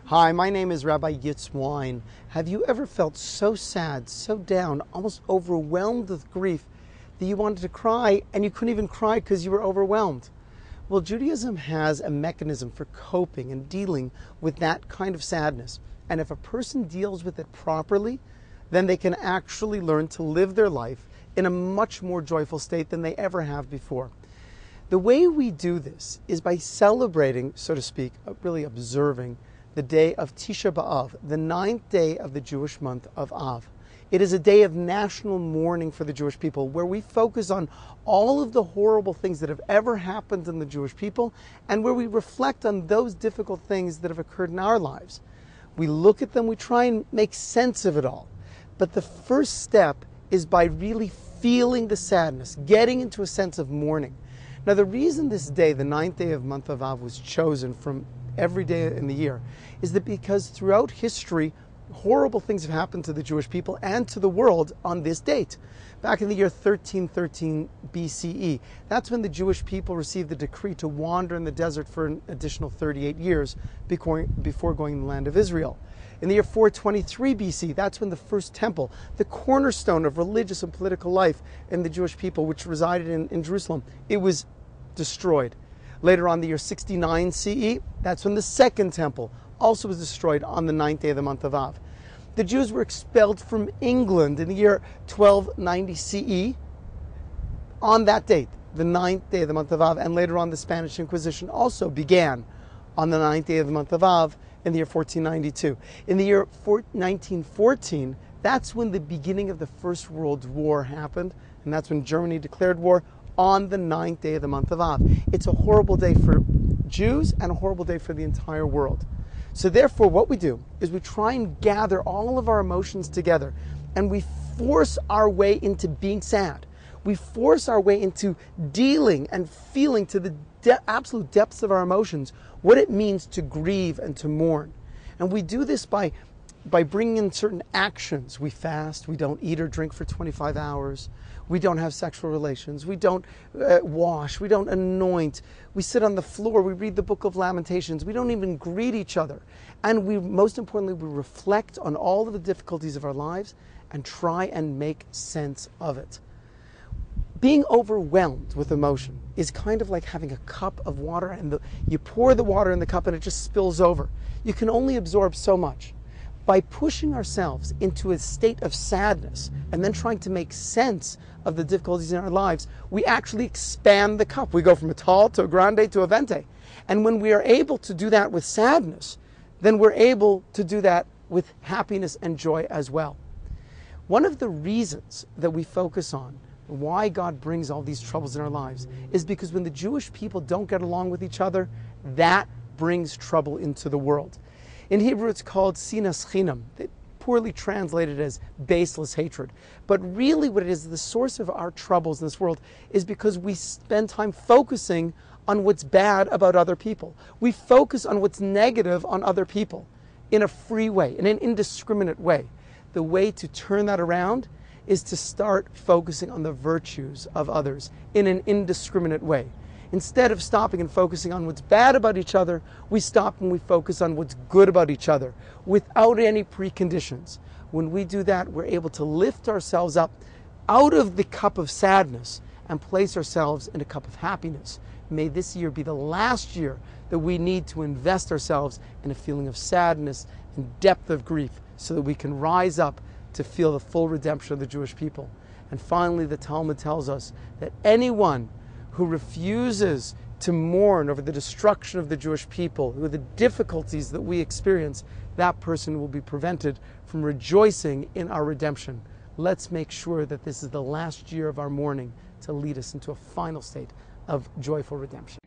Hi, my name is Rabbi Yitz Wein. Have you ever felt so sad, so down, almost overwhelmed with grief that you wanted to cry and you couldn't even cry because you were overwhelmed? Well, Judaism has a mechanism for coping and dealing with that kind of sadness. And if a person deals with it properly, then they can actually learn to live their life in a much more joyful state than they ever have before. The way we do this is by celebrating, so to speak, really observing the day of Tisha B'Av, the 9th day of the Jewish month of Av. It is a day of national mourning for the Jewish people, where we focus on all of the horrible things that have ever happened in the Jewish people, and where we reflect on those difficult things that have occurred in our lives. We look at them, we try and make sense of it all. But the first step is by really feeling the sadness, getting into a sense of mourning. Now, the reason this day, the 9th day of month of Av, was chosen from every day in the year is that because throughout history, horrible things have happened to the Jewish people and to the world on this date. Back in the year 1313 BCE, that's when the Jewish people received the decree to wander in the desert for an additional 38 years before going to the land of Israel. In the year 423 BC, that's when the first temple, the cornerstone of religious and political life in the Jewish people, which resided in Jerusalem, it was destroyed. Later on, the year 69 CE, that's when the second temple also was destroyed on the 9th day of the month of Av. The Jews were expelled from England in the year 1290 CE on that date, the 9th day of the month of Av, and later on the Spanish Inquisition also began on the 9th day of the month of Av in the year 1492. In the year 1914, that's when the beginning of the First World War happened, and that's when Germany declared war on the 9th day of the month of Av. It's a horrible day for Jews and a horrible day for the entire world. So therefore, what we do is we try and gather all of our emotions together, and we force our way into being sad. We force our way into dealing and feeling to the absolute depths of our emotions what it means to grieve and to mourn. And we do this by bringing in certain actions. We fast, we don't eat or drink for 25 hours, we don't have sexual relations, we don't wash, we don't anoint, we sit on the floor, we read the book of Lamentations, we don't even greet each other. And most importantly, we reflect on all of the difficulties of our lives and try and make sense of it. Being overwhelmed with emotion is kind of like having a cup of water, and you pour the water in the cup and it just spills over. You can only absorb so much. By pushing ourselves into a state of sadness and then trying to make sense of the difficulties in our lives, we actually expand the cup. We go from a tall to a grande to a venti. And when we are able to do that with sadness, then we're able to do that with happiness and joy as well. One of the reasons that we focus on why God brings all these troubles in our lives is because when the Jewish people don't get along with each other, that brings trouble into the world. In Hebrew, it's called sinas chinam, poorly translated as baseless hatred. But really what it is, the source of our troubles in this world is because we spend time focusing on what's bad about other people. We focus on what's negative on other people in a free way, in an indiscriminate way. The way to turn that around is to start focusing on the virtues of others in an indiscriminate way. Instead of stopping and focusing on what's bad about each other, we stop and we focus on what's good about each other without any preconditions. When we do that, we're able to lift ourselves up out of the cup of sadness and place ourselves in a cup of happiness. May this year be the last year that we need to invest ourselves in a feeling of sadness and depth of grief so that we can rise up to feel the full redemption of the Jewish people. And finally, the Talmud tells us that anyone who refuses to mourn over the destruction of the Jewish people, over the difficulties that we experience, that person will be prevented from rejoicing in our redemption. Let's make sure that this is the last year of our mourning to lead us into a final state of joyful redemption.